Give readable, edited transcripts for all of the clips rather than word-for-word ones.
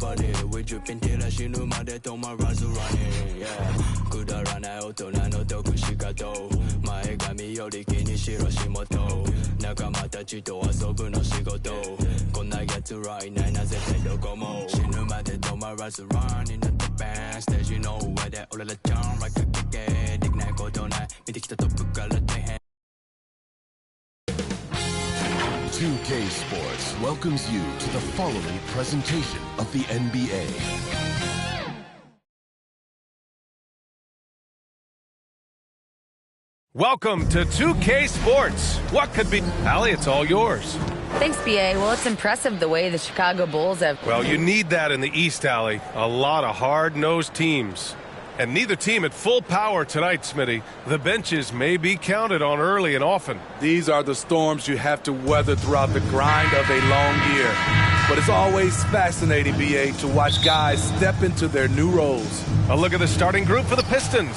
nobody ウィジュピンティラ死ぬまで止まらず running yeah くだらない大人の得し方前髪より気にしろ仕事仲間たちと遊ぶの仕事こんな奴らいないな絶対どこも死ぬまで止まらず running at the band ステージの上で俺らジャンプライクキケできないことない見てきたトップから大変2K Sports welcomes you to the following presentation of the NBA. Welcome to 2K Sports. What could be... Allie, it's all yours. Thanks, BA. Well, it's impressive the way the Chicago Bulls have... Well, you need that in the East, Allie. A lot of hard-nosed teams. And neither team at full power tonight, Smitty. The benches may be counted on early and often. These are the storms you have to weather throughout the grind of a long year. But it's always fascinating, BA, to watch guys step into their new roles. A look at the starting group for the Pistons.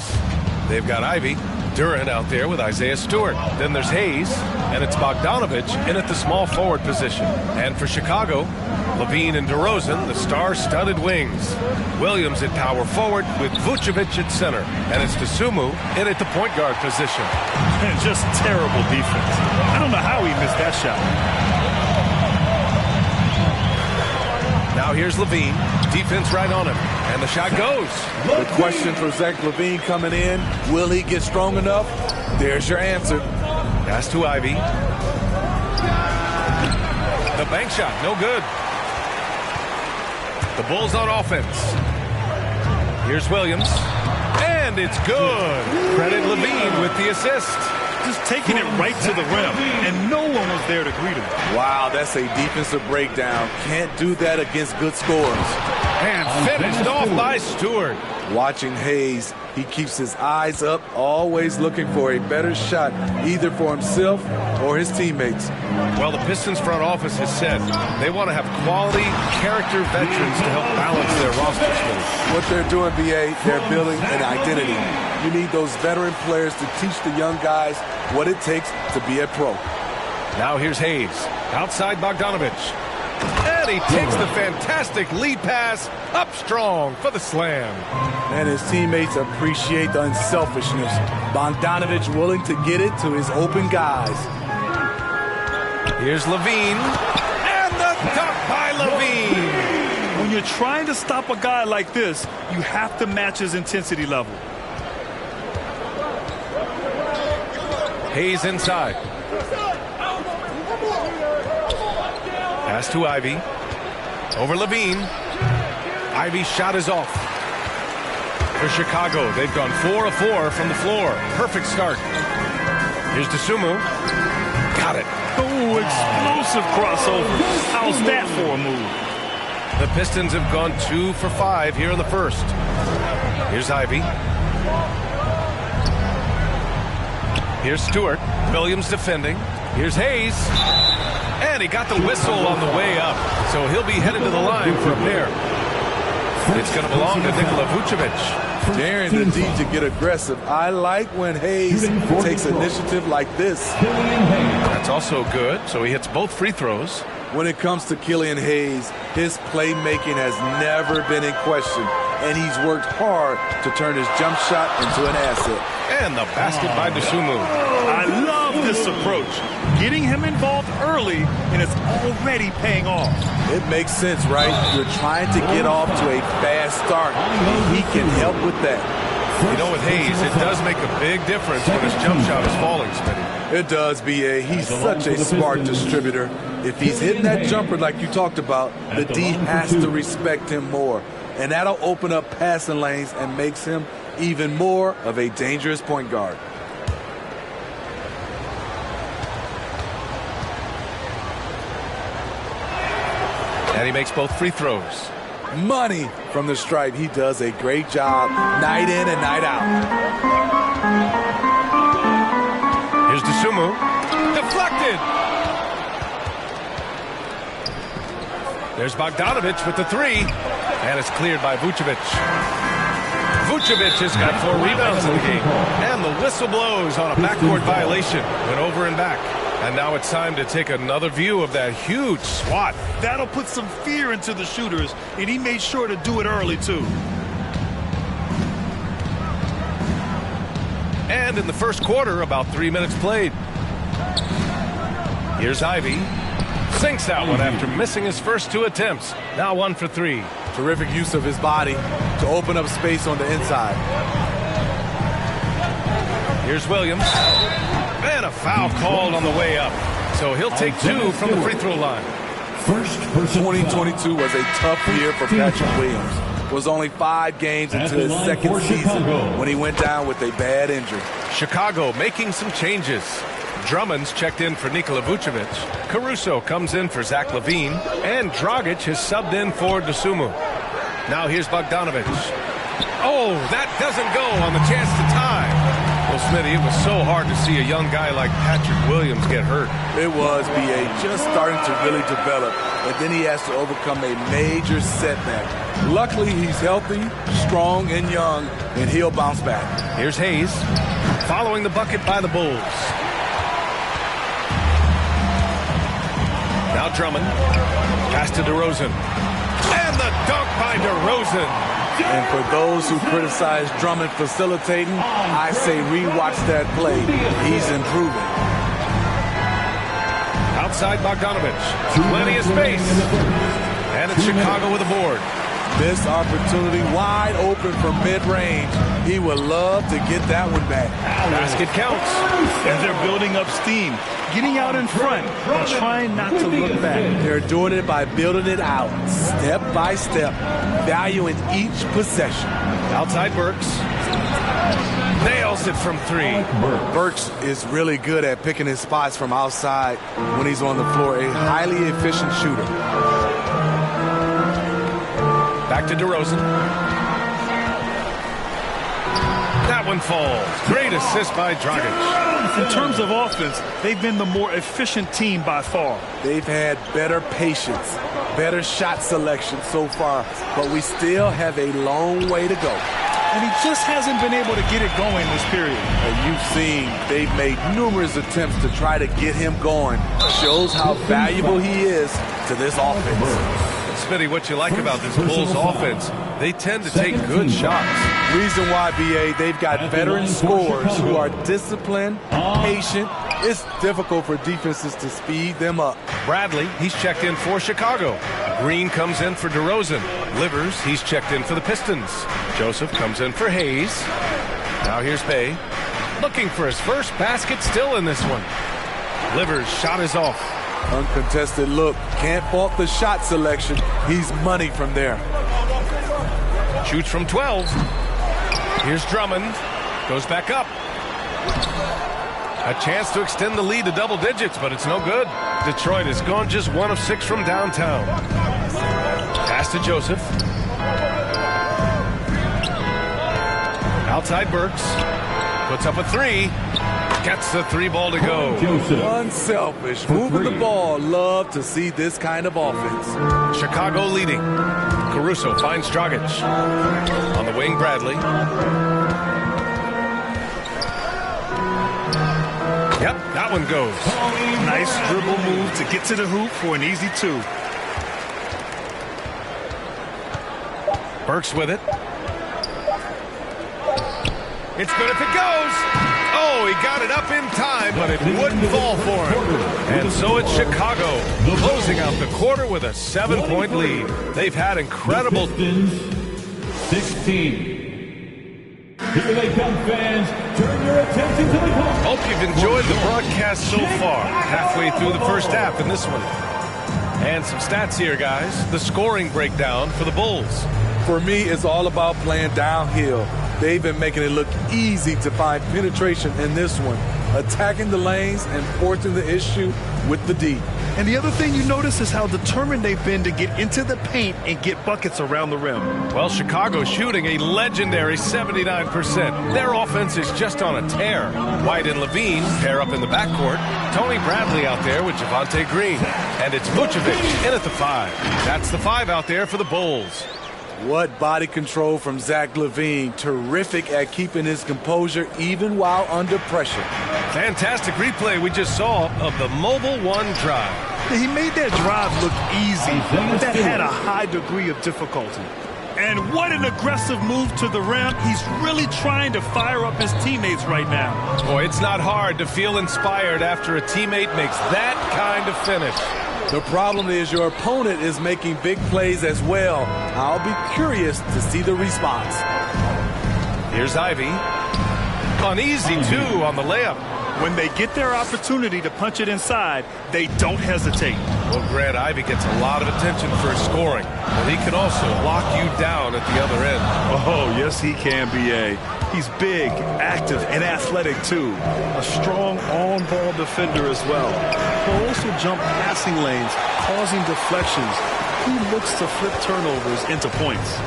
They've got Ivy, Durant out there with Isaiah Stewart. Then there's Hayes, and it's Bogdanovich in at the small forward position. And for Chicago, Levine and DeRozan, the star-studded wings. Williams at power forward with Vucevic at center. And it's Dosunmu in at the point guard position. And just terrible defense. I don't know how he missed that shot. Now here's Levine. Defense right on him. And the shot goes. The question for Zach LaVine coming in, will he get strong enough? There's your answer. Pass to Ivy. The bank shot, no good. The Bulls on offense. Here's Williams. And it's good. Credit Levine with the assist. Just taking it right to the rim, and no one was there to greet him. Wow, that's a defensive breakdown. Can't do that against good scorers. And finished off by Stewart. Watching Hayes, he keeps his eyes up, always looking for a better shot, either for himself or his teammates. Well, the Pistons front office has said they want to have quality character veterans to help balance their roster. What they're doing, BA, they're building an identity. You need those veteran players to teach the young guys what it takes to be a pro. Now here's Hayes, outside Bogdanovich. And he takes the fantastic lead pass up strong for the slam. And his teammates appreciate the unselfishness. Bogdanovich willing to get it to his open guys. Here's Levine. And the dunk by Levine. When you're trying to stop a guy like this, you have to match his intensity level. Hayes inside. Pass to Ivy. Over Levine. Ivy's shot is off. For Chicago, they've gone 4 of 4 from the floor. Perfect start. Here's Dosunmu. Got it. Oh, explosive crossover. How's that for a move? The Pistons have gone 2 for 5 here in the first. Here's Ivy. Here's Stewart. Williams defending. Here's Hayes. And he got the whistle on the way up. So he'll be headed to the line for a pair. It's going to belong to Nikola Vucevic. Daring the D to get aggressive. I like when Hayes takes initiative like this. That's also good. So he hits both free throws. When it comes to Killian Hayes, his playmaking has never been in question. And he's worked hard to turn his jump shot into an asset. And the basket by Dosunmu. I love this approach. Getting him involved early, and it's already paying off. It makes sense, right? You're trying to get off to a fast start. He can help with that. You know, with Hayes, it does make a big difference when his jump shot is falling, Smitty. It does, BA. He's such a smart distributor. If he's hitting that jumper like you talked about, the D has to respect him more. And that'll open up passing lanes and makes him even more of a dangerous point guard. And he makes both free throws. Money from the stripe. He does a great job night in and night out. Here's Dosunmu. Deflected. There's Bogdanovich with the three. And it's cleared by Vucevic. Vucevic has got 4 rebounds in the game. And the whistle blows on a backcourt violation. Went over and back. And now it's time to take another view of that huge swat. That'll put some fear into the shooters, and he made sure to do it early, too. And in the first quarter, about 3 minutes played. Here's Ivy. Sinks that one after missing his first 2 attempts. Now 1 for 3. Terrific use of his body to open up space on the inside. Here's Williams. And a foul called on the way up. So he'll take 2 from the free throw line. 2022 was a tough year for Patrick Williams. Was only 5 games into his second season when he went down with a bad injury. Chicago making some changes. Drummond's checked in for Nikola Vucevic. Caruso comes in for Zach LaVine. And Dragic has subbed in for Dosunmu. Now here's Bogdanovic. Oh, that doesn't go on the chance to tie. Well, Smitty, it was so hard to see a young guy like Patrick Williams get hurt. It was, B.A. Just starting to really develop. And then he has to overcome a major setback. Luckily, he's healthy, strong, and young, and he'll bounce back. Here's Hayes, following the bucket by the Bulls. Now Drummond, pass to DeRozan. And the dunk by DeRozan. And for those who criticize Drummond facilitating, I say rewatch that play. He's improving. Outside Bogdanovic. Plenty of space. And it's Chicago with a board. This opportunity wide open from mid-range. He would love to get that one back. Basket counts. And they're building up steam. Getting out in front and trying not to look back. They're doing it by building it out, step by step, valuing each possession. Outside Burks. Nails it from 3. Burks is really good at picking his spots from outside when he's on the floor. A highly efficient shooter. Back to DeRozan. That one falls. Great assist by Dragic. In terms of offense, they've been the more efficient team by far. They've had better patience, better shot selection so far, but we still have a long way to go. And he just hasn't been able to get it going this period. And you've seen they've made numerous attempts to try to get him going. Shows how valuable he is to this offense. Smitty, what you like about this Bulls offense, they tend to take good shots. Reason why, B.A., they've got veteran scorers who are disciplined, patient. It's difficult for defenses to speed them up. Bradley, he's checked in for Chicago. Green comes in for DeRozan. Livers, he's checked in for the Pistons. Joseph comes in for Hayes. Now here's Bay. Looking for his first basket still in this one. Livers' shot is off. Uncontested look. Can't fault the shot selection. He's money from there. Shoots from 12. Here's Drummond. Goes back up. A chance to extend the lead to double digits, but it's no good. Detroit has gone just 1 of 6 from downtown. Pass to Joseph. Outside Burks. Puts up a 3. Gets the 3 ball to go. Unselfish. Moving the ball. Love to see this kind of offense. Chicago leading. Caruso finds Dragic. On the wing, Bradley. Yep, that one goes. Nice dribble move to get to the hoop for an easy 2. Burks with it. It's good if it goes. Oh, he got it up in time, but it wouldn't fall for him. And so it's Chicago closing out the quarter with a 7-point lead. They've had incredible... 16. Here they come, fans. Turn your attention to the clock. Hope you've enjoyed the broadcast so far. Halfway through the first half in this one. And some stats here, guys. The scoring breakdown for the Bulls. For me, it's all about playing downhill. They've been making it look easy to find penetration in this one, attacking the lanes and forcing the issue with the D. And the other thing you notice is how determined they've been to get into the paint and get buckets around the rim. Well, Chicago shooting a legendary 79%. Their offense is just on a tear. White and LaVine pair up in the backcourt. Tony Bradley out there with Javonte Green. And it's Vucevic in at the 5. That's the 5 out there for the Bulls. What body control from Zach LaVine. Terrific at keeping his composure even while under pressure. Fantastic replay we just saw of the Mobile One drive. He made that drive look easy, but that had a high degree of difficulty. And what an aggressive move to the rim. He's really trying to fire up his teammates right now. Boy, it's not hard to feel inspired after a teammate makes that kind of finish. The problem is your opponent is making big plays as well. I'll be curious to see the response. Here's Ivy. Uneasy, too, on the layup. When they get their opportunity to punch it inside, they don't hesitate. Well, Grant, Ivy gets a lot of attention for his scoring, but he can also lock you down at the other end. Oh, yes, he can, B.A. He's big, active, and athletic, too. A strong on-ball defender as well. He'll also jump passing lanes, causing deflections. He looks to flip turnovers into points.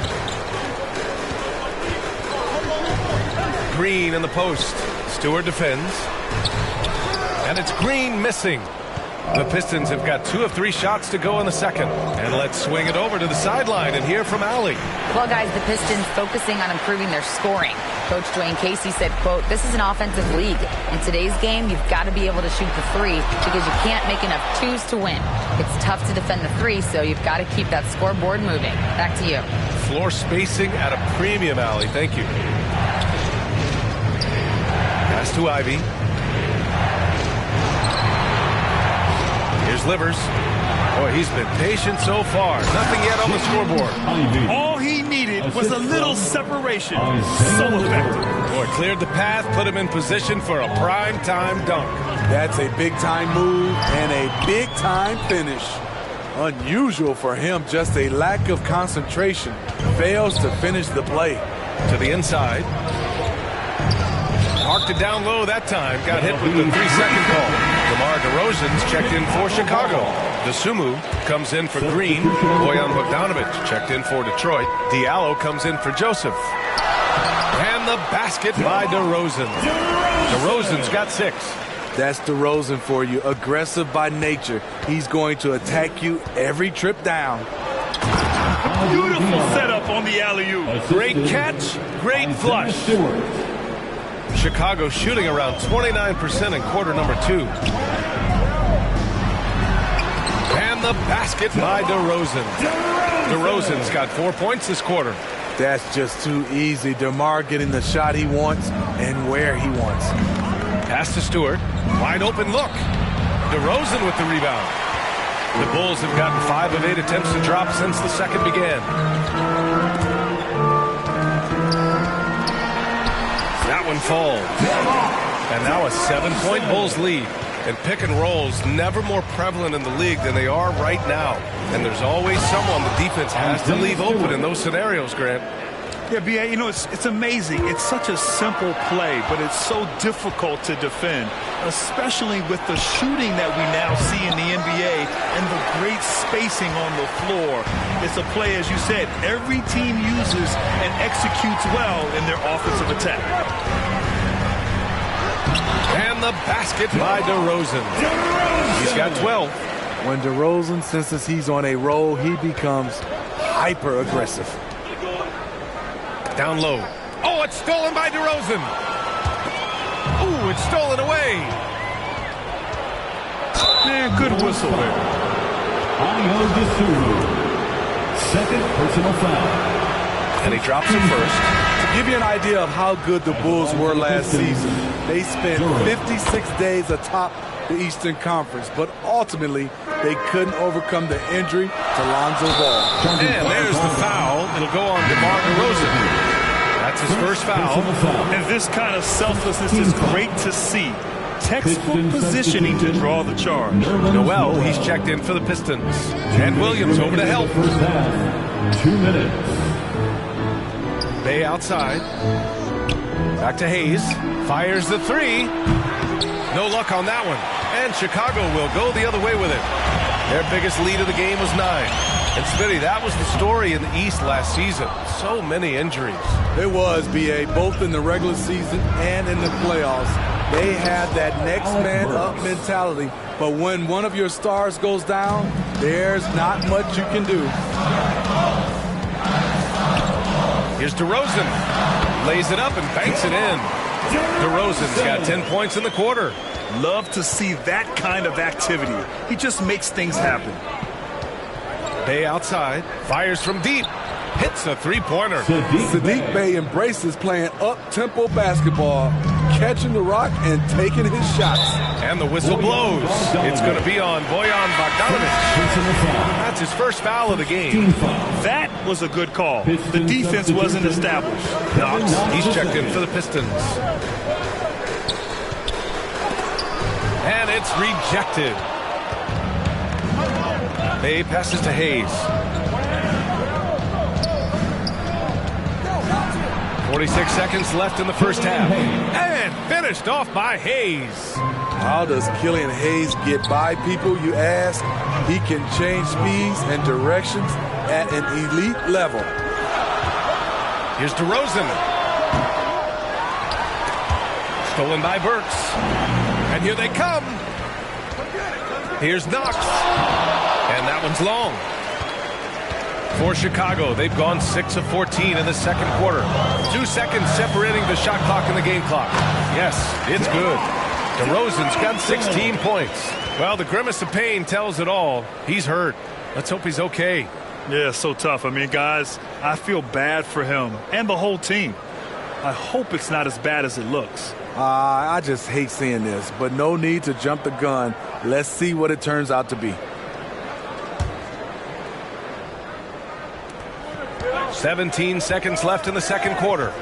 Green in the post. Stewart defends. And it's Green missing. The Pistons have got 2 of 3 shots to go in the second. And let's swing it over to the sideline and hear from Allie. Well, guys, the Pistons focusing on improving their scoring. Coach Dwayne Casey said, quote, "This is an offensive league. In today's game, you've got to be able to shoot the three because you can't make enough twos to win. It's tough to defend the three, so you've got to keep that scoreboard moving." Back to you. Floor spacing at a premium, Allie. Thank you. Pass to Ivy. Here's Livers. Boy, he's been patient so far. Nothing yet on the scoreboard. All he needed was a little separation. So effective. Boy, cleared the path, put him in position for a prime-time dunk. That's a big-time move and a big-time finish. Unusual for him, just a lack of concentration. Fails to finish the play. To the inside. Marked it down low that time. Got hit with the 3-second call. DeMar DeRozan's checked in for Chicago. DeSumo comes in for Green. Bojan Bogdanovic checked in for Detroit. Diallo comes in for Joseph. And the basket by DeRozan. DeRozan's got 6. That's DeRozan for you. Aggressive by nature. He's going to attack you every trip down. Beautiful setup on the alley-oop. Great catch, great flush. Chicago shooting around 29% in quarter number 2. And the basket by DeRozan. DeRozan's got 4 points this quarter. That's just too easy. DeMar getting the shot he wants and where he wants. Pass to Stewart. Wide open look. DeRozan with the rebound. The Bulls have gotten 5 of 8 attempts to drop since the second began. That one falls. And now a 7-point Bulls lead. And pick and rolls never more prevalent in the league than they are right now. And there's always someone the defense has to leave open in those scenarios, Grant. Yeah, B.A., you know, it's amazing. It's such a simple play, but it's so difficult to defend, especially with the shooting that we now see in the NBA and the great spacing on the floor. It's a play, as you said, every team uses and executes well in their offensive attack. And the basket by DeRozan. He's got 12. When DeRozan senses he's on a roll, he becomes hyper-aggressive. Down low. Oh, it's stolen by DeRozan. Ooh, it's stolen away. Man, good whistle there. Second personal foul. And he drops it first. To give you an idea of how good the Bulls were last season, they spent 56 days atop the Eastern Conference, but ultimately they couldn't overcome the injury to Lonzo Ball. And there's the foul. It'll go on DeMar DeRozan. That's his first foul. And this kind of selflessness is great to see. Textbook positioning to draw the charge. Noel, he's checked in for the Pistons. And Williams over to help. First half, 2 minutes. Bay outside. Back to Hayes. Fires the 3. No luck on that one. And Chicago will go the other way with it. Their biggest lead of the game was 9. And Smitty, that was the story in the East last season. So many injuries. It was, B.A., both in the regular season and in the playoffs. They had that next man up mentality. But when one of your stars goes down, there's not much you can do. DeRozan. Lays it up and banks it in. DeRozan's got 10 points in the quarter. Love to see that kind of activity. He just makes things happen. Bey outside. Fires from deep. Hits a three-pointer. Saddiq Bey embraces playing up-tempo basketball, catching the rock and taking his shots. And the whistle blows. It's going to be on Bojan Bogdanovic. That's his first foul of the game. That was a good call. The defense wasn't established. Knox, he's checked in for the Pistons. And it's rejected. Bey passes to Hayes. 46 seconds left in the first half. And finished off by Hayes. How does Killian Hayes get by people, you ask? He can change speeds and directions at an elite level. Here's DeRozan. Stolen by Burks. And here they come. Here's Knox. And that one's long. For Chicago, they've gone 6 of 14 in the second quarter. 2 seconds separating the shot clock and the game clock. Yes, it's good. DeRozan's got 16 points. Well, the grimace of pain tells it all. He's hurt. Let's hope he's okay. Yeah, so tough. I mean, guys, I feel bad for him and the whole team. I hope it's not as bad as it looks. I just hate seeing this, but no need to jump the gun. Let's see what it turns out to be. 17 seconds left in the second quarter.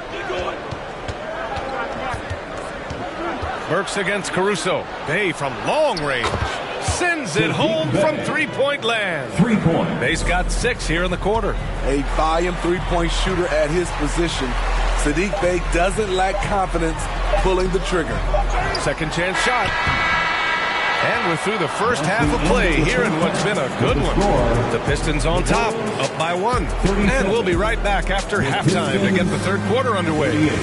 Burks against Caruso. Bey from long range. Sends it home from three-point land. 3 point. Bey's got 6 here in the quarter. A volume three-point shooter at his position. Saddiq Bey doesn't lack confidence pulling the trigger. Second chance shot. And we're through the first half of play here in what's been a good one. The Pistons on top, up by 1. And we'll be right back after halftime to get the third quarter underway. Ladies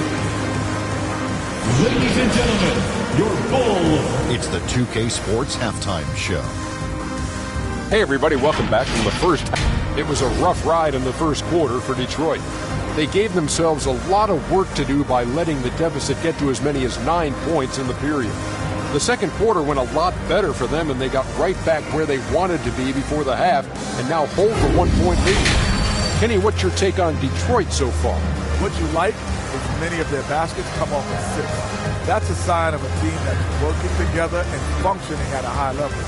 and gentlemen, your Bulls. It's the 2K Sports Halftime Show. Hey everybody, welcome back from the first half. It was a rough ride in the first quarter for Detroit. They gave themselves a lot of work to do by letting the deficit get to as many as 9 points in the period. The second quarter went a lot better for them, and they got right back where they wanted to be before the half and now hold the 1-point lead. Kenny, what's your take on Detroit so far? What you like is many of their baskets come off assists. That's a sign of a team that's working together and functioning at a high level.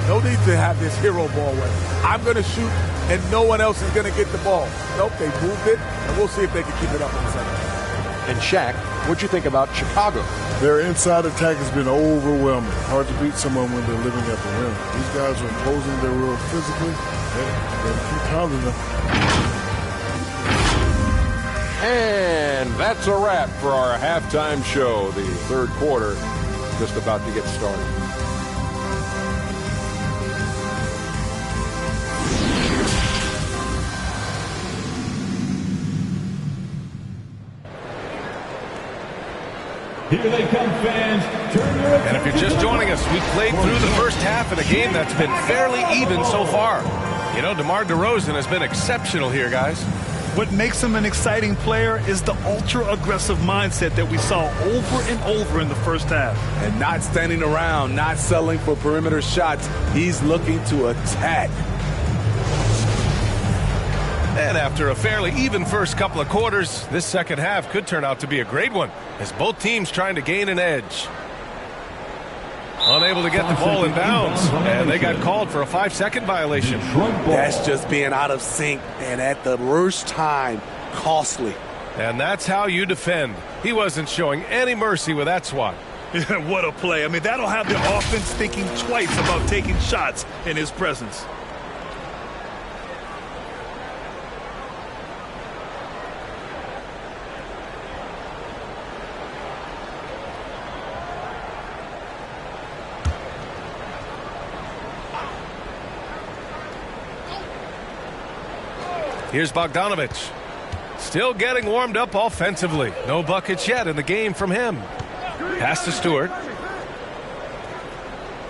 No need to have this hero ball where I'm going to shoot and no one else is going to get the ball. Nope, they moved it, and we'll see if they can keep it up in the second half. And Shaq, what'd you think about Chicago? Their inside attack has been overwhelming. Hard to beat someone when they're living at the rim. These guys are imposing their will physically. Better keep pounding them. And that's a wrap for our halftime show. The third quarter just about to get started. Here they come, fans. Turn your And if you're just joining us, we played through the first half in a game that's been fairly even so far. You know, DeMar DeRozan has been exceptional here, guys. What makes him an exciting player is the ultra-aggressive mindset that we saw over and over in the first half. And not standing around, not settling for perimeter shots. He's looking to attack. And after a fairly even first couple of quarters, this second half could turn out to be a great one, as both teams trying to gain an edge. Unable to get the ball in bounds, and they got called for a 5-second violation. That's just being out of sync, and at the worst time, costly. And that's how you defend. He wasn't showing any mercy with that swat. What a play. I mean, that'll have the offense thinking twice about taking shots in his presence. Here's Bogdanovic. Still getting warmed up offensively. No buckets yet in the game from him. Pass to Stewart.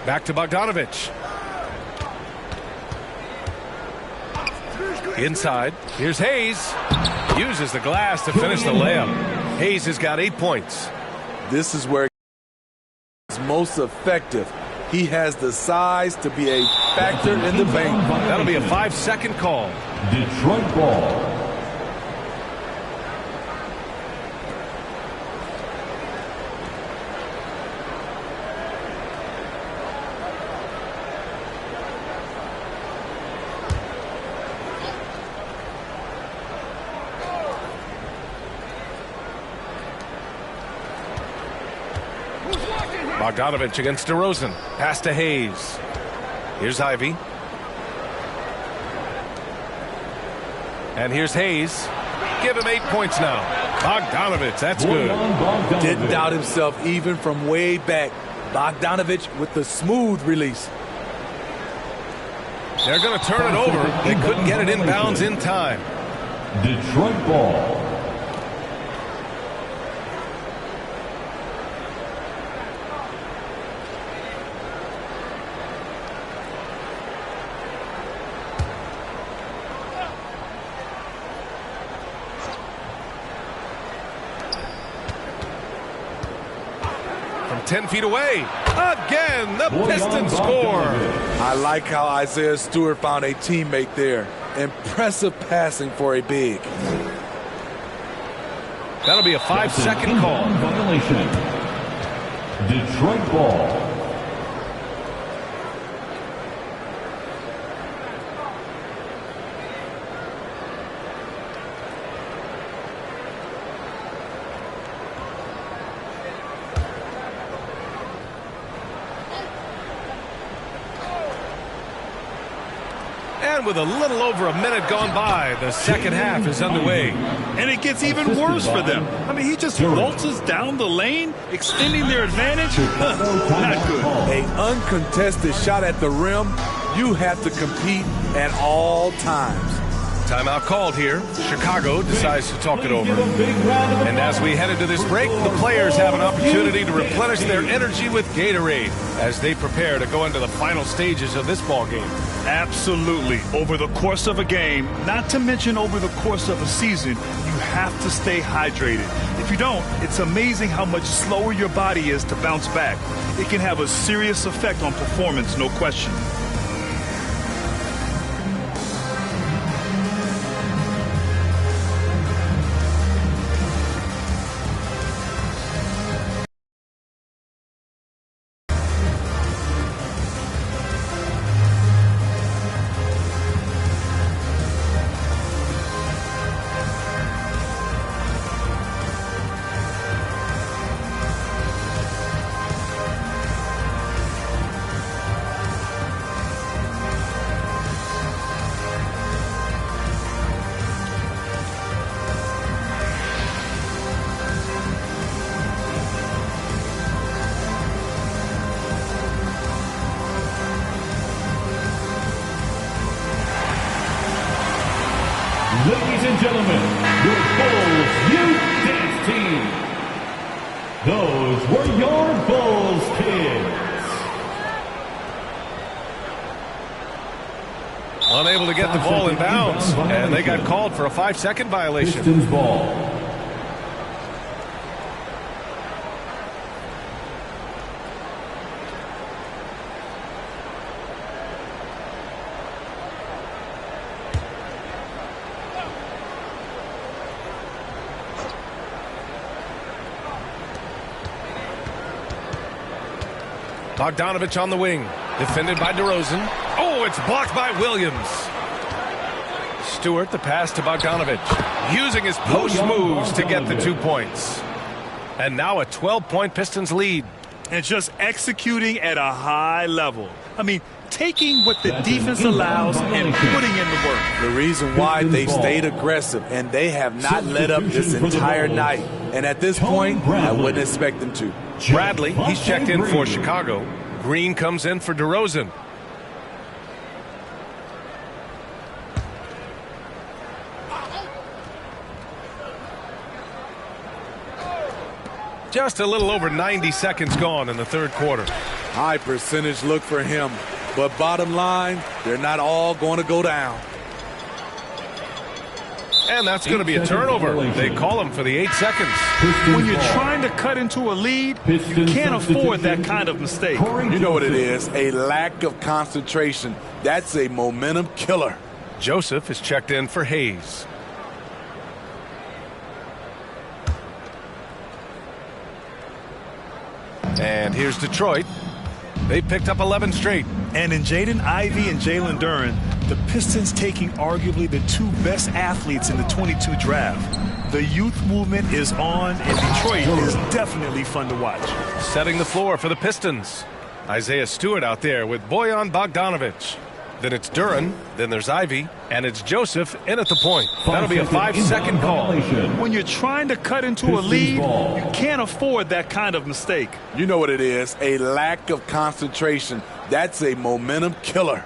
Back to Bogdanovic. Inside, here's Hayes. Uses the glass to finish the layup. Hayes has got 8 points. This is where he's most effective. He has the size to be a factor in the paint. That'll be a 5-second call. Detroit ball. Bogdanovich against DeRozan. Pass to Hayes. Here's Ivy. And here's Hayes. Give him 8 points now. Bogdanovich, that's good. Didn't doubt himself even from way back. Bogdanovich with the smooth release. They're going to turn it over. They couldn't get it inbounds in time. Detroit ball. From 10 feet away. Again, the Pistons score. I like how Isaiah Stewart found a teammate there. Impressive passing for a big. That'll be a 5-second call. Violation. Detroit ball. And with a little over a minute gone by, the second half is underway. And it gets even worse for them. I mean, he just waltzes down the lane, extending their advantage. Not good. An uncontested shot at the rim, you have to compete at all times. Timeout called here. Chicago decides to talk it over. And as we head into this break, the players have an opportunity to replenish their energy with Gatorade as they prepare to go into the final stages of this ball game. Absolutely. Over the course of a game, not to mention over the course of a season, you have to stay hydrated. If you don't, it's amazing how much slower your body is to bounce back. It can have a serious effect on performance, no question. Ladies and gentlemen, your Bulls Youth Dance Team. Those were your Bulls kids. Unable to get the ball in bounds, and they got called for a 5-second violation. Pistons ball. Bogdanovich on the wing, defended by DeRozan. Oh, it's blocked by Williams. Stewart, the pass to Bogdanovich, using his post moves to get the 2 points. And now a 12-point Pistons lead. And just executing at a high level. I mean, taking what the defense allows and putting in the work. The reason why they've stayed aggressive and they have not let up this entire night. And at this point, I wouldn't expect them to. Bradley, he's checked in for Chicago. Green comes in for DeRozan. Just a little over 90 seconds gone in the third quarter. High percentage look for him. But bottom line, they're not all going to go down. And that's going to be a turnover. They call him for the 8 seconds. When you're trying to cut into a lead, you can't afford that kind of mistake. You know what it is, a lack of concentration. That's a momentum killer. Joseph is checked in for Hayes. And here's Detroit. They picked up 11 straight. And in Jaden Ivey and Jalen Duren, the Pistons taking arguably the 2 best athletes in the 22 draft. The youth movement is on, and Detroit is definitely fun to watch. Setting the floor for the Pistons. Isaiah Stewart out there with Bojan Bogdanovic. Then it's Duren, then there's Ivey, and it's Joseph in at the point. That'll be a 5-second call. When you're trying to cut into a lead, you can't afford that kind of mistake. You know what it is, a lack of concentration. That's a momentum killer.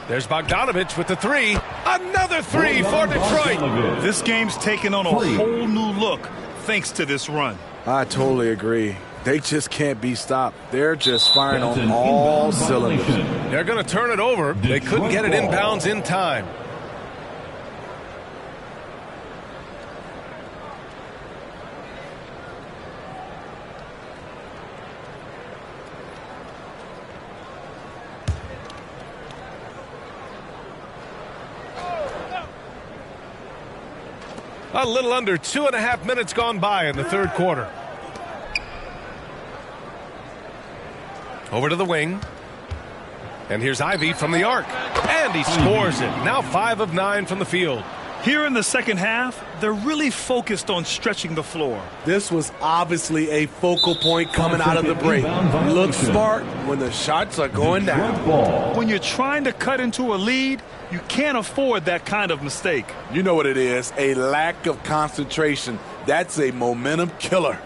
There's Bogdanovic with the 3. Another 3 for Detroit. This game's taken on a whole new look thanks to this run. I totally agree. They just can't be stopped. They're just firing on all cylinders. They're going to turn it over. They couldn't get it inbounds in time. A little under 2.5 minutes gone by in the third quarter. Over to the wing. And here's Ivey from the arc. And he scores it. Now 5 of 9 from the field. Here in the second half, they're really focused on stretching the floor. This was obviously a focal point coming out of the break. Look smart when the shots are going down. When you're trying to cut into a lead, you can't afford that kind of mistake. You know what it is, a lack of concentration. That's a momentum killer.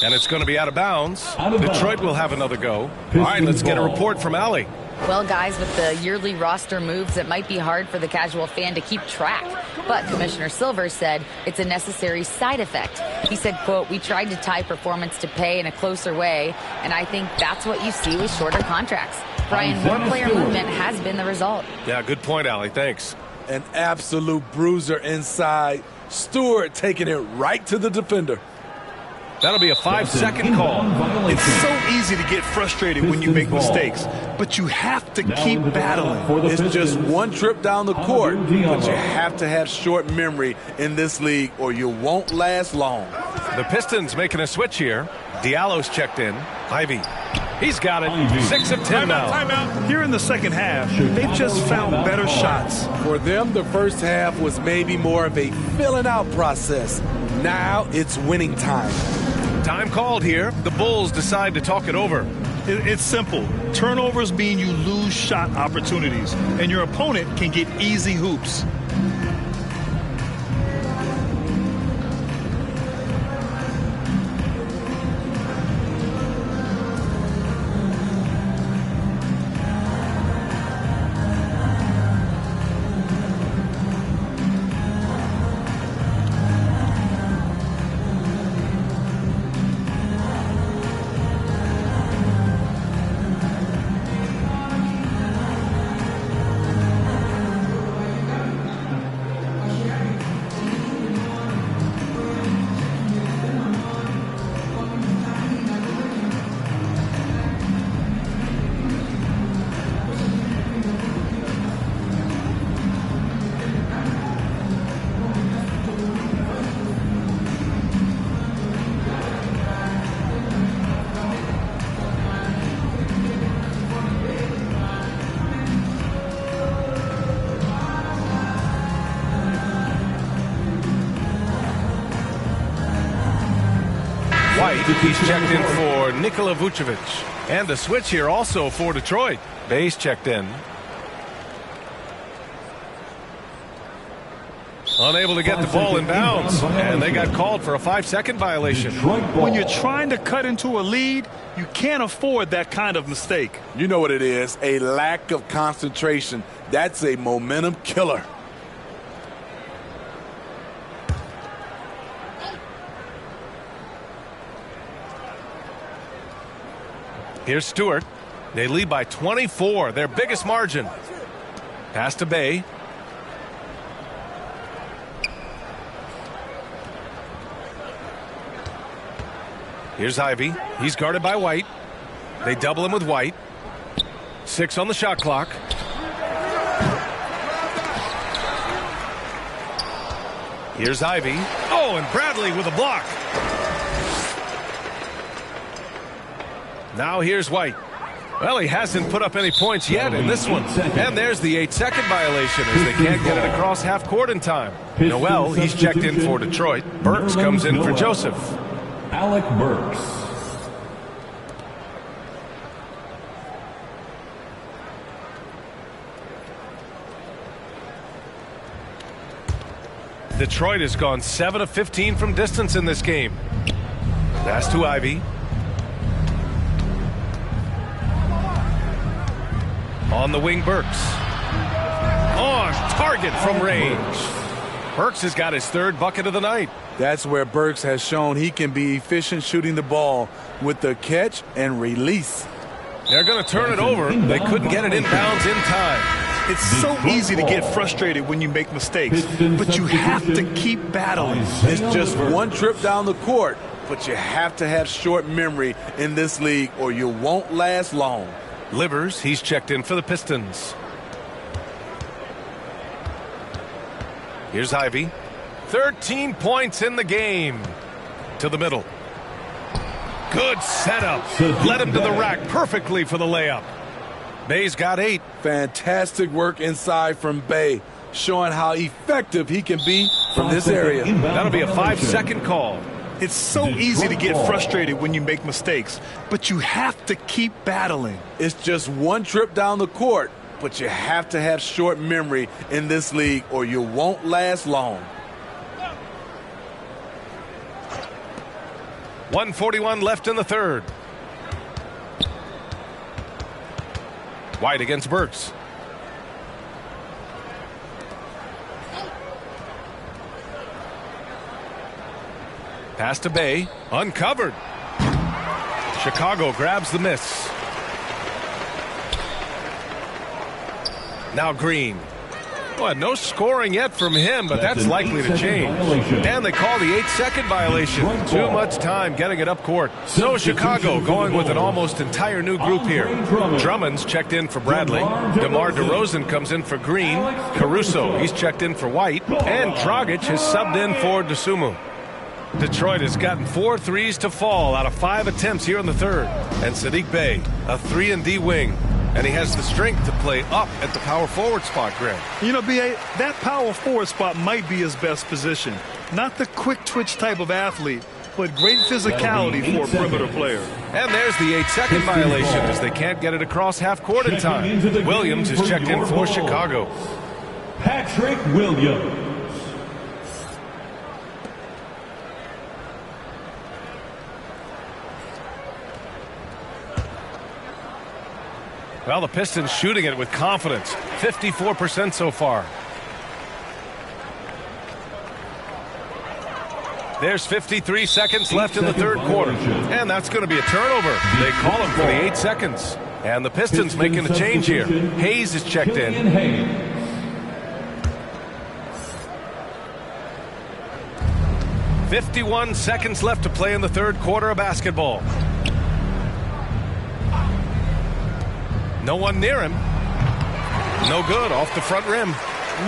And it's going to be out of bounds. Detroit will have another go. All right, let's get a report from Allie. Well, guys, with the yearly roster moves, it might be hard for the casual fan to keep track. But Commissioner Silver said it's a necessary side effect. He said, quote, "We tried to tie performance to pay in a closer way, and I think that's what you see with shorter contracts." Brian, more player movement has been the result. Yeah, good point, Allie. Thanks. An absolute bruiser inside. Stewart taking it right to the defender. That'll be a 5-second call. It's so easy to get frustrated when you make mistakes, but you have to keep battling. It's just one trip down the court, but you have to have short memory in this league or you won't last long. The Pistons making a switch here. Diallo's checked in. Ivey. He's got it. 6 of 10 now. Timeout. Here in the second half, they've just found better shots. For them, the first half was maybe more of a filling out process. Now it's winning time. Time called here. The Bulls decide to talk it over. It's simple. Turnovers mean you lose shot opportunities, and your opponent can get easy hoops. He's checked in for Nikola Vucevic. And a switch here also for Detroit. Bay's checked in. Unable to get the ball in bounds. And they got called for a 5-second violation. When you're trying to cut into a lead, you can't afford that kind of mistake. You know what it is, a lack of concentration. That's a momentum killer. Here's Stewart. They lead by 24, their biggest margin. Pass to Bay. Here's Ivy. He's guarded by White. They double him with White. 6 on the shot clock. Here's Ivy. Oh, and Bradley with a block. Now here's White. Well, he hasn't put up any points yet in this one. And there's the 8-second violation as they can't get it across half court in time. Noel, he's checked in for Detroit. Burks comes in for Joseph. Alec Burks. Detroit has gone 7 of 15 from distance in this game. Pass to Ivy. On the wing, Burks. On target from range. Burks has got his 3rd bucket of the night. That's where Burks has shown he can be efficient shooting the ball with the catch and release. They're going to turn it over. They couldn't get it inbounds in time. It's so easy to get frustrated when you make mistakes, but you have to keep battling. It's just one trip down the court, but you have to have short memory in this league or you won't last long. Livers, he's checked in for the Pistons. Here's Ivy. 13 points in the game. To the middle. Good setup. Led him to the rack perfectly for the layup. Bay's got 8. Fantastic work inside from Bay, showing how effective he can be from this area. That'll be a 5-second call. It's so easy to get frustrated when you make mistakes, but you have to keep battling. It's just one trip down the court, but you have to have short memory in this league or you won't last long. 1:41 left in the 3rd. White against Burks. Pass to Bay. Uncovered. Chicago grabs the miss. Now Green. Well, no scoring yet from him, but that's likely to change. And they call the 8-second violation. Too much time getting it up court. So Chicago going with an almost entire new group here. Drummond's checked in for Bradley. DeMar DeRozan comes in for Green. Caruso, he's checked in for White. And Dragic has subbed in for Dosunmu. Detroit has gotten 4 threes to fall out of 5 attempts here in the 3rd. And Sadiq Bey, a 3-and-D wing. And he has the strength to play up at the power forward spot, Greg. You know, B.A., that power forward spot might be his best position. Not the quick twitch type of athlete, but great physicality for a perimeter player. And there's the 8-second violation as they can't get it across half court in time. Williams is checked in for Chicago. Patrick Williams. Well, the Pistons shooting it with confidence. 54% so far. There's 53 seconds left in the 3rd quarter. And that's going to be a turnover. They call him for the 8 seconds. And the Pistons making a change here. Hayes is checked in. 51 seconds left to play in the 3rd quarter of basketball. No one near him. No good off the front rim.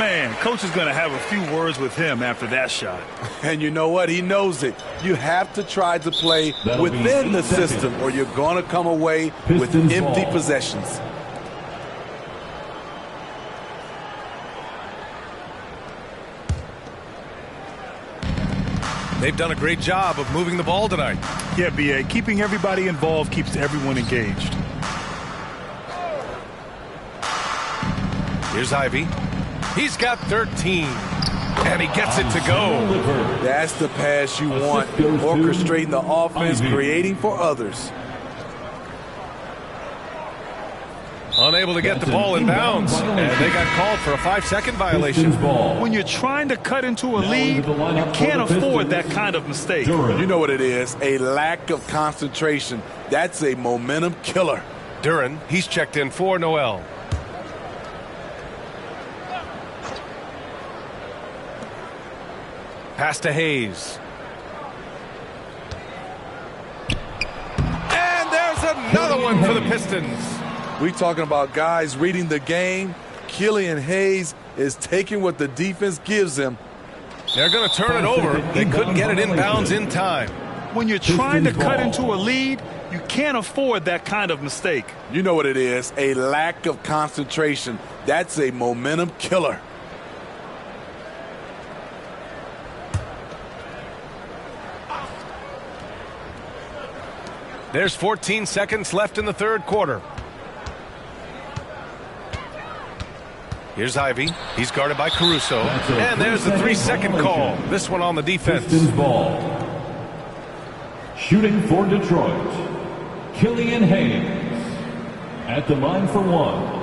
Man, coach is going to have a few words with him after that shot. And you know what? He knows it. You have to try to play within the system or you're going to come away with empty possessions. They've done a great job of moving the ball tonight. Yeah, B.A., keeping everybody involved keeps everyone engaged. Here's Ivy. He's got 13. And he gets it to go. That's the pass you want. Orchestrating the offense, creating for others. Unable to get the ball in bounds, and they got called for a 5-second violation. When you're trying to cut into a lead, you can't afford that kind of mistake. You know what it is, a lack of concentration. That's a momentum killer. Duran, he's checked in for Noel. Pass to Hayes. And there's another one for the Pistons. We talking about guys reading the game. Killian Hayes is taking what the defense gives him. They're going to turn it over. They couldn't get it inbounds in time. When you're trying to cut into a lead, you can't afford that kind of mistake. You know what it is, a lack of concentration. That's a momentum killer. There's 14 seconds left in the third quarter. Here's Ivy. He's guarded by Caruso. And there's the 3-second call. This one on the defense. Pistons ball. Shooting for Detroit, Killian Hayes at the line for one.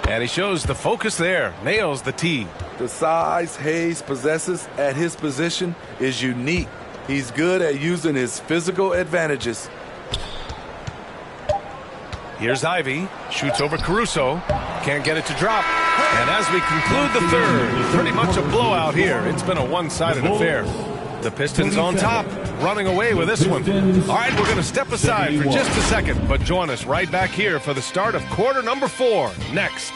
And he shows the focus there. Nails the tee. The size Hayes possesses at his position is unique. He's good at using his physical advantages. Here's Ivy. Shoots over Caruso. Can't get it to drop. And as we conclude the third, pretty much a blowout here. It's been a one-sided affair. The Pistons on top, running away with this one. All right, we're going to step aside for just a second, but join us right back here for the start of quarter number 4 next.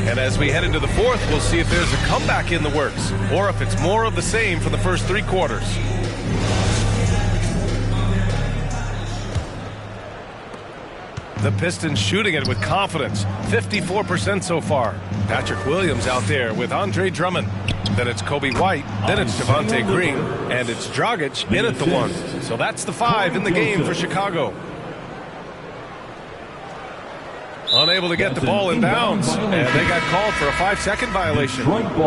And as we head into the fourth, we'll see if there's a comeback in the works, or if it's more of the same for the first 3 quarters. The Pistons shooting it with confidence, 54% so far. Patrick Williams out there with Andre Drummond. Then it's Kobe White, then it's Devontae Green, and it's Dragic in at the 1. So that's the 5 in the game for Chicago. Unable to get the ball in bounds, and they got called for a 5-second violation.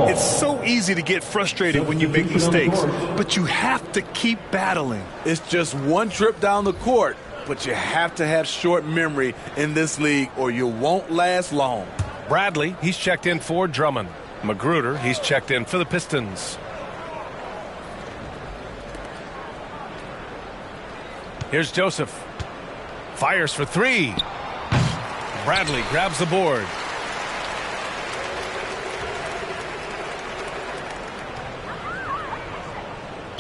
It's so easy to get frustrated when you make mistakes, but you have to keep battling. It's just one trip down the court, but you have to have short memory in this league or you won't last long. Bradley, he's checked in for Drummond. Magruder, he's checked in for the Pistons. Here's Joseph. Fires for 3. Bradley grabs the board.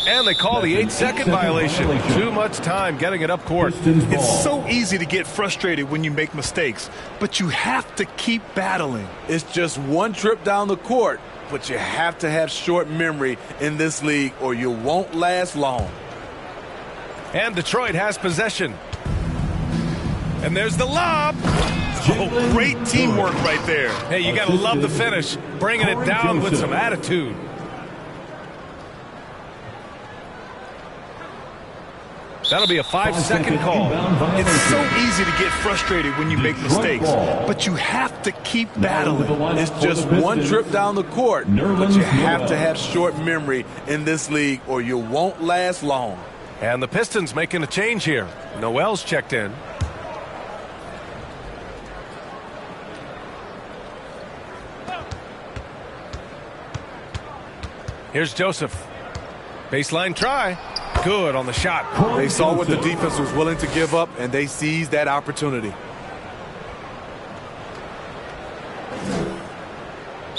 And they call the 8-second violation. Too much time getting it up court. It's so easy to get frustrated when you make mistakes, but you have to keep battling. It's just one trip down the court, but you have to have short memory in this league or you won't last long. And Detroit has possession. And there's the lob. Oh, great teamwork right there. Hey, you got to love the finish. Bringing it down with some attitude. That'll be a 5-second call. It's so easy to get frustrated when you make mistakes, but you have to keep battling. It's just one trip down the court, but you have to have short memory in this league or you won't last long. And the Pistons making a change here. Noel's checked in. Here's Joseph. Baseline try. Good on the shot. They saw what the defense was willing to give up, and they seized that opportunity.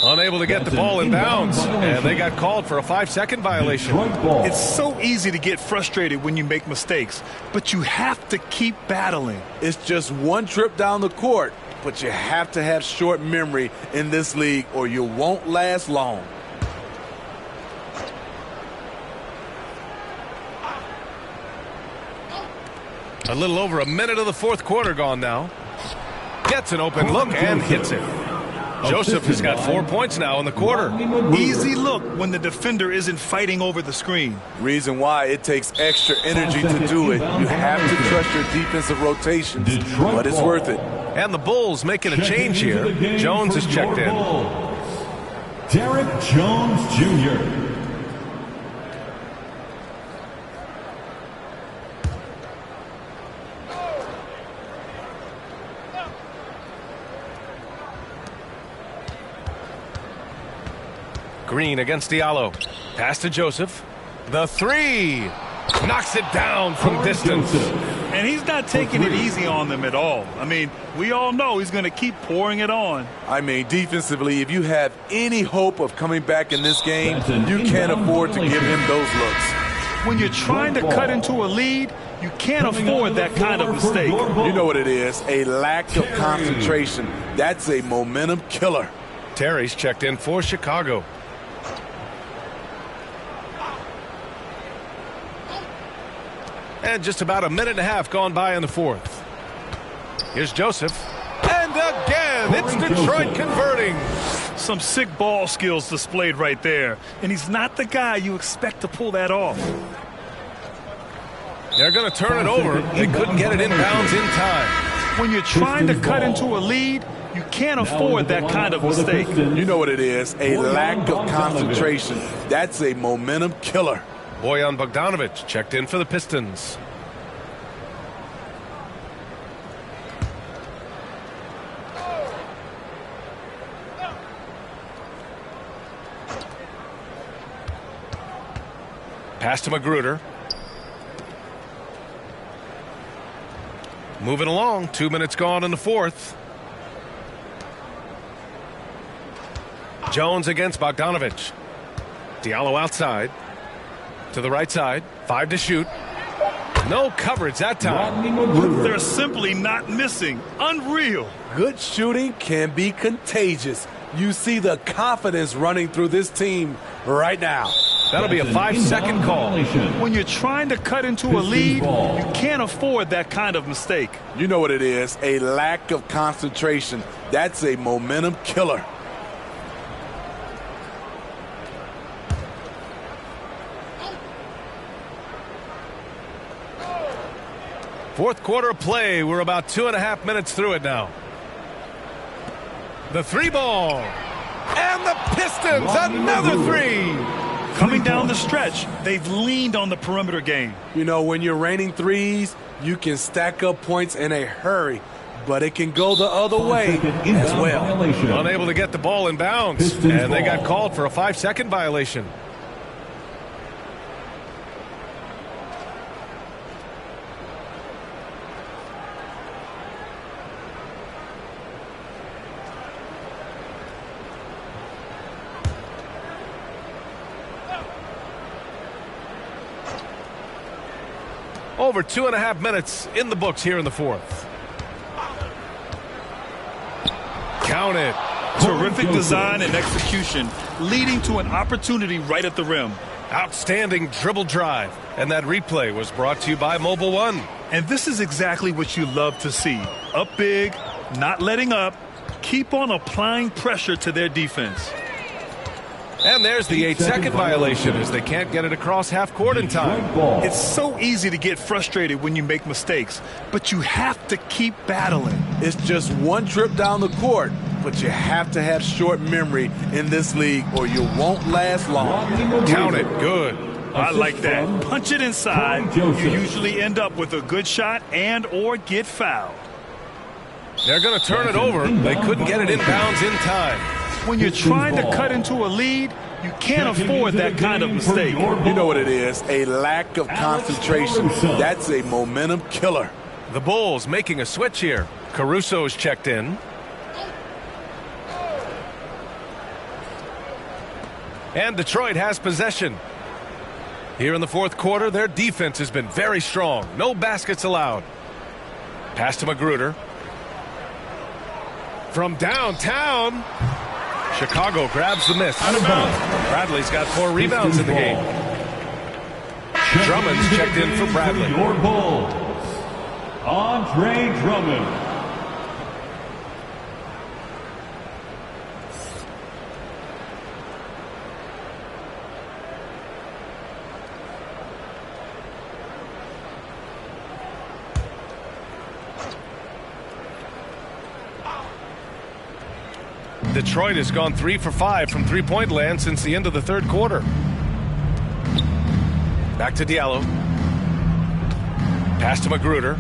Unable to get the ball in bounds, and they got called for a 5-second violation. It's so easy to get frustrated when you make mistakes, but you have to keep battling. It's just one trip down the court, but you have to have short memory in this league or you won't last long. A little over a minute of the fourth quarter gone now. Gets an open look and hits it. Joseph has got 4 points now in the quarter. Easy look when the defender isn't fighting over the screen. Reason why it takes extra energy to do it. You have to trust your defensive rotations, but it's worth it. And the Bulls making a change here. Jones is checked in. Derek Jones Jr. Green against Diallo. Pass to Joseph. The three. Knocks it down from distance. And he's not taking it easy on them at all. I mean, we all know he's going to keep pouring it on. I mean, defensively, if you have any hope of coming back in this game, you can't afford to give him those looks. When you're trying to cut into a lead, you can't afford that kind of mistake. You know what it is, a lack of concentration. That's a momentum killer. Terry's checked in for Chicago. And just about a minute and a half gone by in the fourth. Here's Joseph. And again, it's Detroit converting. Some sick ball skills displayed right there. And he's not the guy you expect to pull that off. They're going to turn it over. They couldn't get it inbounds in time. When you're trying to cut into a lead, you can't afford that kind of mistake. You know what it is, a lack of concentration. That's a momentum killer. Bojan Bogdanovic checked in for the Pistons. Pass to Magruder. Moving along, 2 minutes gone in the fourth. Jones against Bogdanovic. Diallo outside. To the right side. 5 to shoot. No coverage that time. They're simply not missing. Unreal. Good shooting can be contagious. You see the confidence running through this team right now. That'll be a 5-second call. When you're trying to cut into a lead, you can't afford that kind of mistake. You know what it is, a lack of concentration. That's a momentum killer. Fourth quarter of play. We're about 2.5 minutes through it now. The three ball. And the Pistons, another three. Coming down the stretch, they've leaned on the perimeter game. You know, when you're raining threes, you can stack up points in a hurry, but it can go the other way as well. Unable to get the ball in bounds, and they got called for a 5-second violation. Over 2.5 minutes in the books here in the fourth. Count it. Terrific design and execution, leading to an opportunity right at the rim. Outstanding dribble drive. And that replay was brought to you by Mobile One. And this is exactly what you love to see. Up big, not letting up, keep on applying pressure to their defense. And there's the 8-second violation as they can't get it across half court in time. It's so easy to get frustrated when you make mistakes, but you have to keep battling. It's just one trip down the court, but you have to have short memory in this league or you won't last long. Count it. Good. I like that. Punch it inside. You usually end up with a good shot and or get fouled. They're going to turn it over. They couldn't get it inbounds in time. When you're trying to cut into a lead, you can't afford that kind of mistake. You know what it is, a lack of concentration. That's a momentum killer. The Bulls making a switch here. Caruso's checked in. And Detroit has possession. Here in the fourth quarter, their defense has been very strong. No baskets allowed. Pass to Magruder. From downtown, Chicago grabs the miss. Out of bounds. Bradley's got 4 rebounds in the game. Drummond's checked in for Bradley. Your Bulls, Andre Drummond. Detroit has gone 3 for 5 from three-point land since the end of the third quarter. Back to Diallo. Pass to Magruder.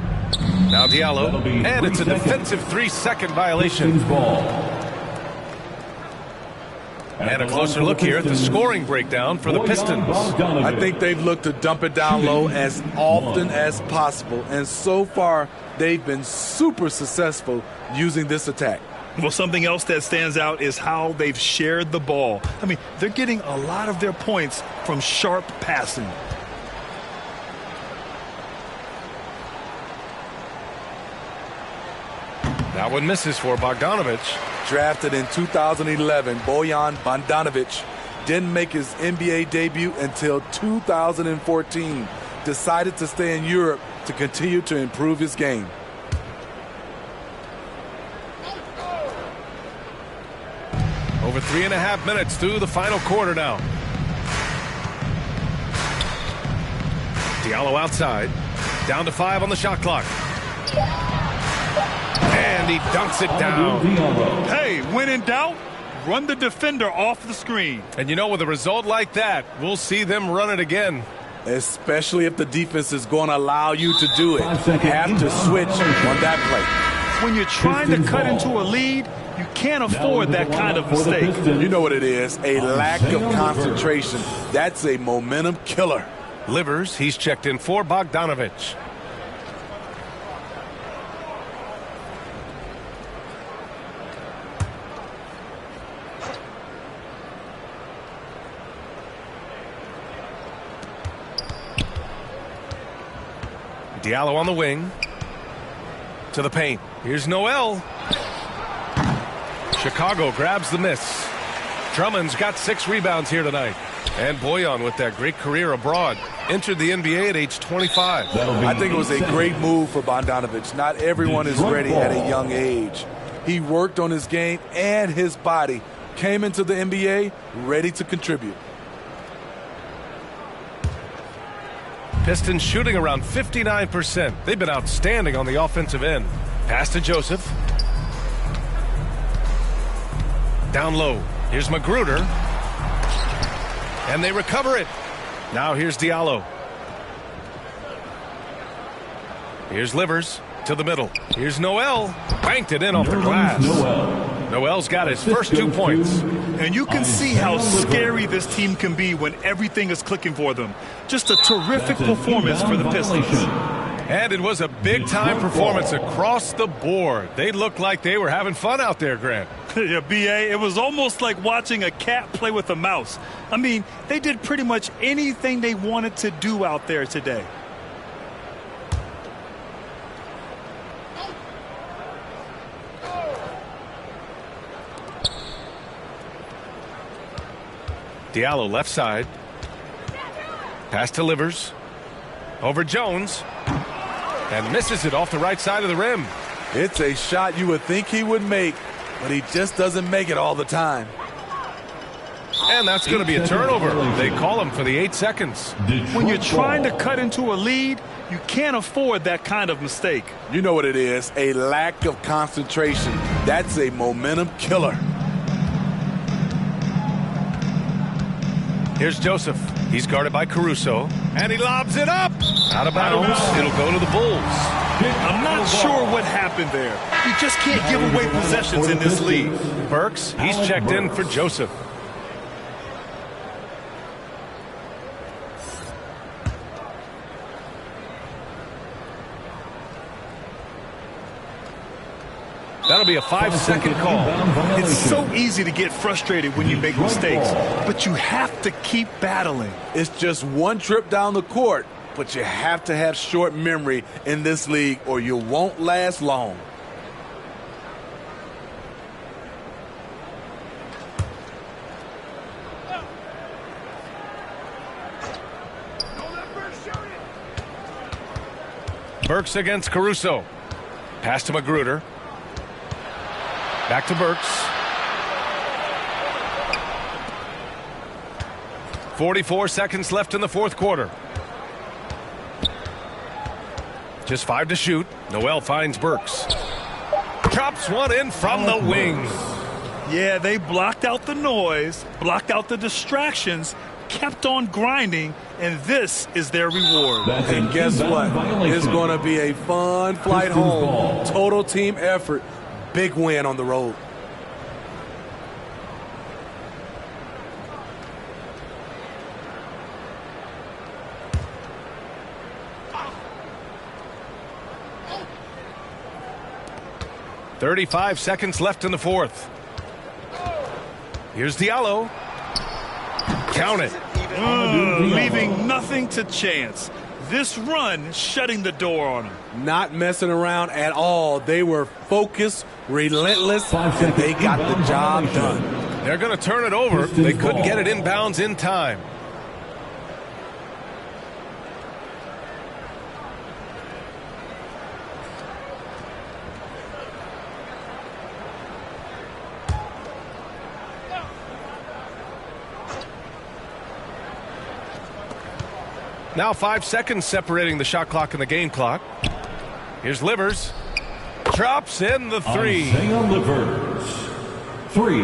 Now Diallo. And it's a defensive 3-second violation. And a closer look here at the scoring breakdown for the Pistons. I think they've looked to dump it down low as often as possible. And so far, they've been super successful using this attack. Well, something else that stands out is how they've shared the ball. I mean, they're getting a lot of their points from sharp passing. That one misses for Bogdanovich. Drafted in 2011, Bojan Bogdanovic didn't make his NBA debut until 2014. Decided to stay in Europe to continue to improve his game. Over 3.5 minutes through the final quarter now. Diallo outside. Down to 5 on the shot clock. And he dunks it down. Hey, when in doubt, run the defender off the screen. And you know, with a result like that, we'll see them run it again. Especially if the defense is going to allow you to do it. Have to switch on that play. When you're trying to cut into a lead, you can't afford that kind of mistake. You know what it is, a lack of concentration. That's a momentum killer. Livers, he's checked in for Bogdanovich. Diallo on the wing. To the paint. Here's Noel. Chicago grabs the miss. Drummond's got 6 rebounds here tonight. And Bojan with that great career abroad. Entered the NBA at age 25. I think it was a great move for Bogdanovich. Not everyone is ready at a young age. He worked on his game and his body. Came into the NBA ready to contribute. Pistons shooting around 59%. They've been outstanding on the offensive end. Pass to Joseph. Down low. Here's Magruder. And they recover it. Now here's Diallo. Here's Livers to the middle. Here's Noel. Banked it in off the glass. Noel's got his first 2 points. And you can see how scary this team can be when everything is clicking for them. Just a terrific performance for the Pistons. And it was a big-time performance across the board. They looked like they were having fun out there, Grant. Yeah, B.A., it was almost like watching a cat play with a mouse. I mean, they did pretty much anything they wanted to do out there today. Diallo left side. Pass to Livers. Over Jones. And misses it off the right side of the rim. It's a shot you would think he would make, but he just doesn't make it all the time. And that's going to be a turnover. They call him for the 8 seconds. When you're trying to cut into a lead, you can't afford that kind of mistake. You know what it is, a lack of concentration. That's a momentum killer. Here's Joseph. He's guarded by Caruso. And he lobs it up. Out of bounds. It'll go to the Bulls. I'm not sure what happened there. You just can't give away possessions in this league. Burks, he's checked in for Joseph. That'll be a 5-second call. It's so easy to get frustrated when you make mistakes, but you have to keep battling. It's just one trip down the court, but you have to have short memory in this league or you won't last long. Burks against Caruso. Pass to Magruder. Back to Burks. 44 seconds left in the fourth quarter. Just 5 to shoot. Noel finds Burks. Chops one in from the wing. Yeah, they blocked out the noise, blocked out the distractions, kept on grinding, and this is their reward. And guess what? It's going to be a fun flight home. Total team effort. Big win on the road. .35 seconds left in the fourth. Here's Diallo. Count it. Leaving nothing to chance. This run shutting the door on them. Not messing around at all. They were focused, relentless, and they got the job done. They're going to turn it over. They couldn't get it inbounds in time. Now 5 seconds separating the shot clock and the game clock. Here's Livers. Drops in the three. Isaiah Livers. 3.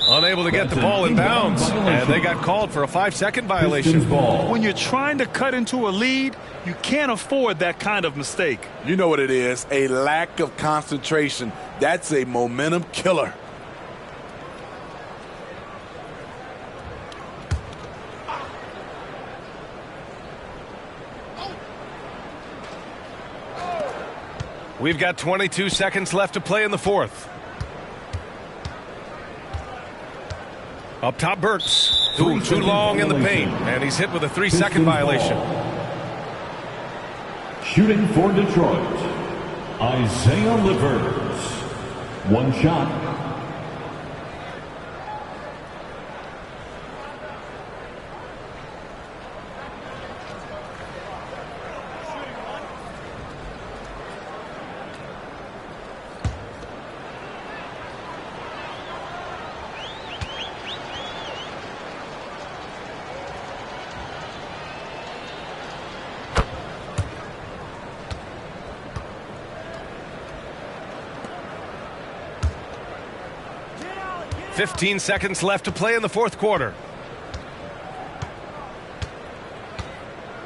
Unable to get the ball in bounds. And they got called for a 5-second violation. When you're trying to cut into a lead, you can't afford that kind of mistake. You know what it is, a lack of concentration. That's a momentum killer. We've got 22 seconds left to play in the fourth. Up top, Burks. Too long in the paint, and he's hit with a 3-second violation. Shooting for Detroit, Isaiah Livers. 1 shot. .15 seconds left to play in the fourth quarter.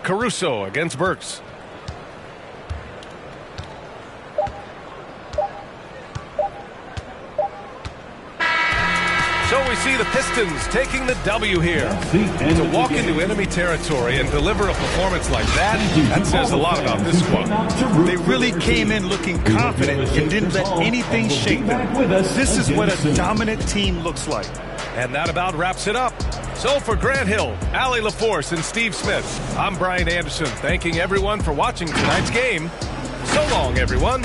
Caruso against Burks. So we see the Pistons taking the W here. To walk into enemy territory and deliver a performance like that, that says a lot about this squad. They really came in looking confident and didn't let anything shake them. This is what a dominant team looks like. And that about wraps it up. So for Grant Hill, Allie LaForce, and Steve Smith, I'm Brian Anderson, thanking everyone for watching tonight's game. So long, everyone.